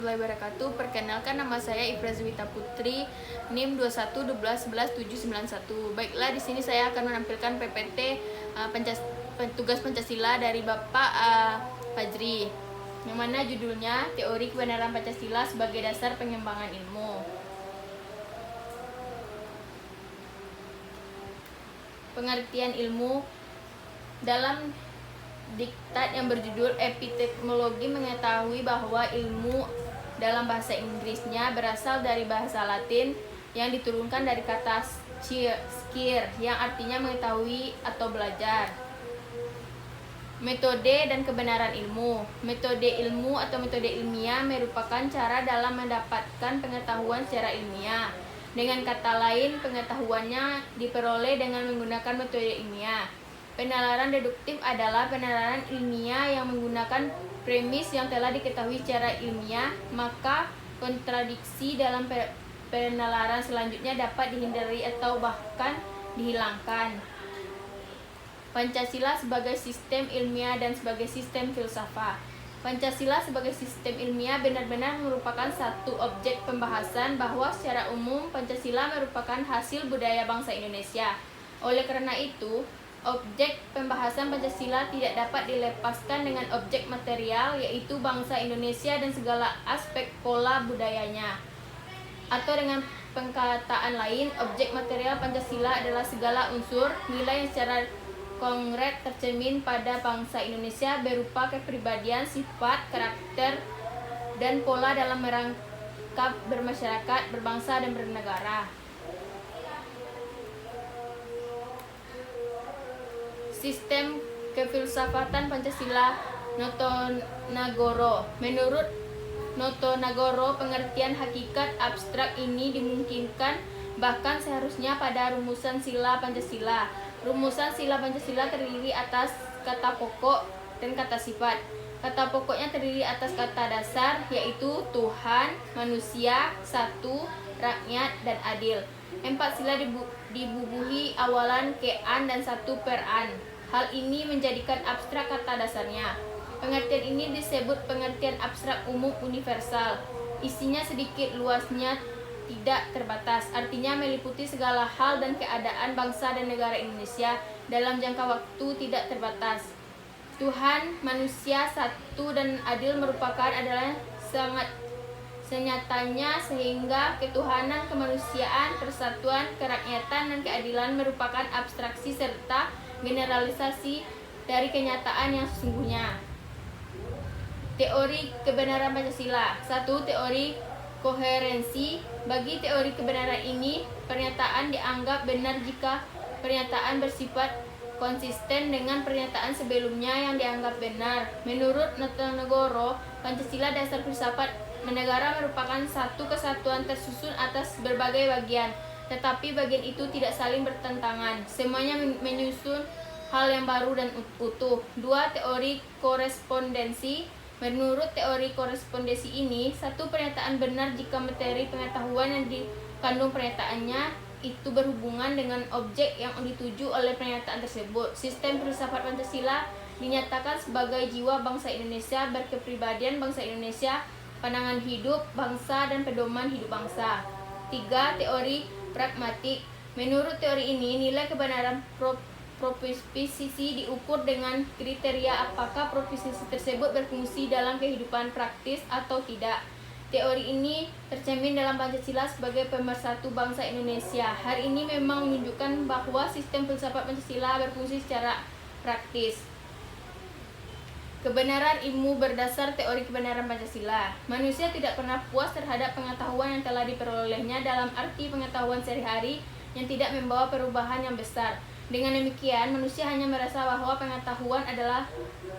Wabarakatuh. Perkenalkan, nama saya Ifra Zwita Putri, NIM 21 12 11 791. Baiklah, di sini saya akan menampilkan PPT tugas Pancasila dari Bapak Fajri, yang mana judulnya Teori Kebenaran Pancasila sebagai Dasar Pengembangan Ilmu. Pengertian ilmu dalam diktat yang berjudul Epistemologi mengetahui bahwa ilmu dalam bahasa Inggrisnya berasal dari bahasa Latin yang diturunkan dari kata scire yang artinya mengetahui atau belajar. Metode dan kebenaran ilmu. Metode ilmu atau metode ilmiah merupakan cara dalam mendapatkan pengetahuan secara ilmiah. Dengan kata lain, pengetahuannya diperoleh dengan menggunakan metode ilmiah. Penalaran deduktif adalah penalaran ilmiah yang menggunakan premis yang telah diketahui secara ilmiah, maka kontradiksi dalam penalaran selanjutnya dapat dihindari atau bahkan dihilangkan. Pancasila sebagai sistem ilmiah dan sebagai sistem filsafat. Pancasila sebagai sistem ilmiah benar-benar merupakan satu objek pembahasan bahwa secara umum Pancasila merupakan hasil budaya bangsa Indonesia. Oleh karena itu, objek pembahasan Pancasila tidak dapat dilepaskan dengan objek material, yaitu bangsa Indonesia dan segala aspek pola budayanya. Atau dengan perkataan lain, objek material Pancasila adalah segala unsur nilai yang secara konkret tercermin pada bangsa Indonesia berupa kepribadian, sifat, karakter, dan pola dalam merangkap bermasyarakat, berbangsa, dan bernegara. Sistem kefilsafatan Pancasila Notonagoro. Menurut Notonagoro, pengertian hakikat abstrak ini dimungkinkan bahkan seharusnya pada rumusan sila Pancasila. Rumusan sila Pancasila terdiri atas kata pokok dan kata sifat. Kata pokoknya terdiri atas kata dasar, yaitu Tuhan, manusia, satu, rakyat, dan adil. 4 sila dibubuhi awalan ke-an dan 1 per-an. Hal ini menjadikan abstrak kata dasarnya. Pengertian ini disebut pengertian abstrak umum universal. Isinya sedikit, luasnya tidak terbatas, artinya meliputi segala hal dan keadaan bangsa dan negara Indonesia dalam jangka waktu tidak terbatas. Tuhan, manusia, satu, dan adil merupakan adalah sangat senyatanya, sehingga ketuhanan, kemanusiaan, persatuan, kerakyatan, dan keadilan merupakan abstraksi serta generalisasi dari kenyataan yang sesungguhnya. Teori kebenaran Pancasila. 1. Teori koherensi. Bagi teori kebenaran ini, pernyataan dianggap benar jika pernyataan bersifat konsisten dengan pernyataan sebelumnya yang dianggap benar. Menurut Notonagoro, Pancasila dasar filsafat negara merupakan satu kesatuan tersusun atas berbagai bagian, tetapi bagian itu tidak saling bertentangan. Semuanya menyusun hal yang baru dan utuh. 2. Teori korespondensi. Menurut teori korespondensi ini, satu pernyataan benar jika materi pengetahuan yang dikandung pernyataannya itu berhubungan dengan objek yang dituju oleh pernyataan tersebut. Sistem filsafat Pancasila dinyatakan sebagai jiwa bangsa Indonesia, berkepribadian bangsa Indonesia, pandangan hidup bangsa, dan pedoman hidup bangsa. 3. Teori pragmatik. Menurut teori ini, nilai kebenaran proposisi diukur dengan kriteria apakah proposisi tersebut berfungsi dalam kehidupan praktis atau tidak. Teori ini tercermin dalam Pancasila sebagai pemersatu bangsa Indonesia. Hal ini memang menunjukkan bahwa sistem filsafat Pancasila berfungsi secara praktis. Kebenaran ilmu berdasar teori kebenaran Pancasila. Manusia tidak pernah puas terhadap pengetahuan yang telah diperolehnya dalam arti pengetahuan sehari-hari yang tidak membawa perubahan yang besar. Dengan demikian, manusia hanya merasa bahwa pengetahuan adalah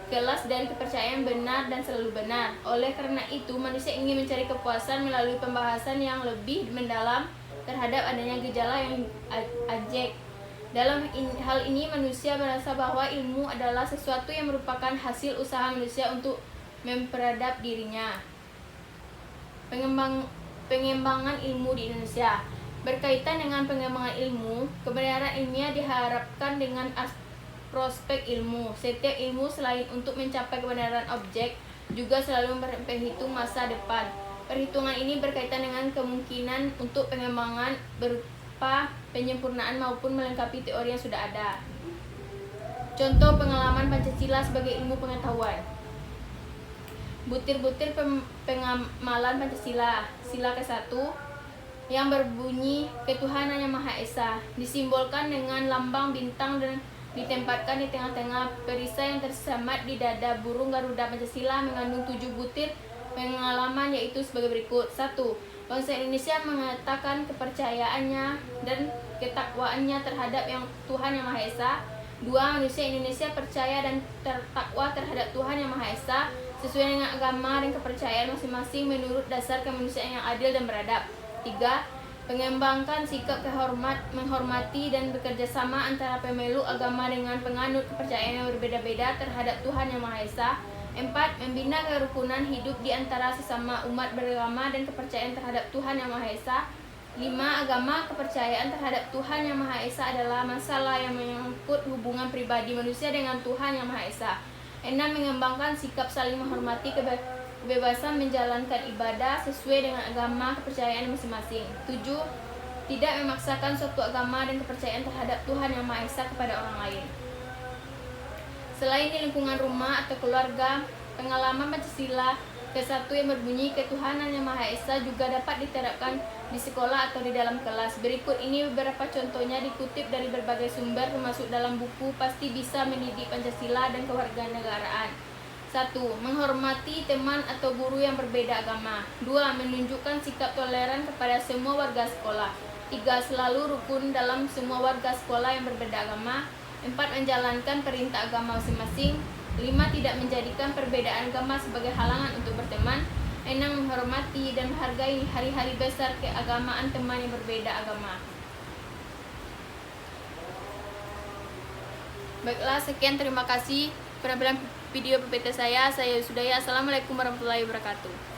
kelas dari kepercayaan benar dan selalu benar. Oleh karena itu, manusia ingin mencari kepuasan melalui pembahasan yang lebih mendalam terhadap adanya gejala yang ajek. Dalam hal ini, manusia merasa bahwa ilmu adalah sesuatu yang merupakan hasil usaha manusia untuk memperadab dirinya. Pengembangan ilmu di Indonesia. Berkaitan dengan pengembangan ilmu, kebenaran ilmiah diharapkan dengan prospek ilmu. Setiap ilmu selain untuk mencapai kebenaran objek, juga selalu memperhitung masa depan. Perhitungan ini berkaitan dengan kemungkinan untuk pengembangan berupa penyempurnaan maupun melengkapi teori yang sudah ada. Contoh pengalaman Pancasila sebagai ilmu pengetahuan. Butir-butir pengamalan Pancasila. Sila ke-1 yang berbunyi ketuhanan yang Maha Esa disimbolkan dengan lambang bintang dan ditempatkan di tengah-tengah perisai yang tersemat di dada burung Garuda. Pancasila mengandung 7 butir pengalaman, yaitu sebagai berikut. 1. Bangsa Indonesia mengatakan kepercayaannya dan ketakwaannya terhadap Tuhan Yang Maha Esa. 2. Manusia Indonesia percaya dan tertakwa terhadap Tuhan Yang Maha Esa sesuai dengan agama dan kepercayaan masing-masing menurut dasar kemanusiaan yang adil dan beradab. 3. Mengembangkan sikap menghormati dan bekerja sama antara pemeluk agama dengan penganut kepercayaan yang berbeda-beda terhadap Tuhan Yang Maha Esa. 4. Membina kerukunan hidup di antara sesama umat beragama dan kepercayaan terhadap Tuhan Yang Maha Esa. 5. Agama kepercayaan terhadap Tuhan Yang Maha Esa adalah masalah yang menyangkut hubungan pribadi manusia dengan Tuhan Yang Maha Esa. 6. Mengembangkan sikap saling menghormati kebebasan menjalankan ibadah sesuai dengan agama kepercayaan masing-masing. 7. Tidak memaksakan suatu agama dan kepercayaan terhadap Tuhan Yang Maha Esa kepada orang lain. Selain di lingkungan rumah atau keluarga, pengalaman Pancasila ke-1 yang berbunyi ketuhanan Yang Maha Esa juga dapat diterapkan di sekolah atau di dalam kelas. Berikut ini beberapa contohnya dikutip dari berbagai sumber termasuk dalam buku Pasti Bisa Mendidik Pancasila dan Kewarganegaraan. 1. Menghormati teman atau guru yang berbeda agama. 2. Menunjukkan sikap toleran kepada semua warga sekolah. 3. Selalu rukun dalam semua warga sekolah yang berbeda agama. 4. Menjalankan perintah agama masing-masing. 5. Tidak menjadikan perbedaan agama sebagai halangan untuk berteman. 6. Menghormati dan menghargai hari-hari besar keagamaan teman yang berbeda agama. Baiklah, sekian, terima kasih penampilan video PPT saya. Saya Yusudaya. Assalamualaikum warahmatullahi wabarakatuh.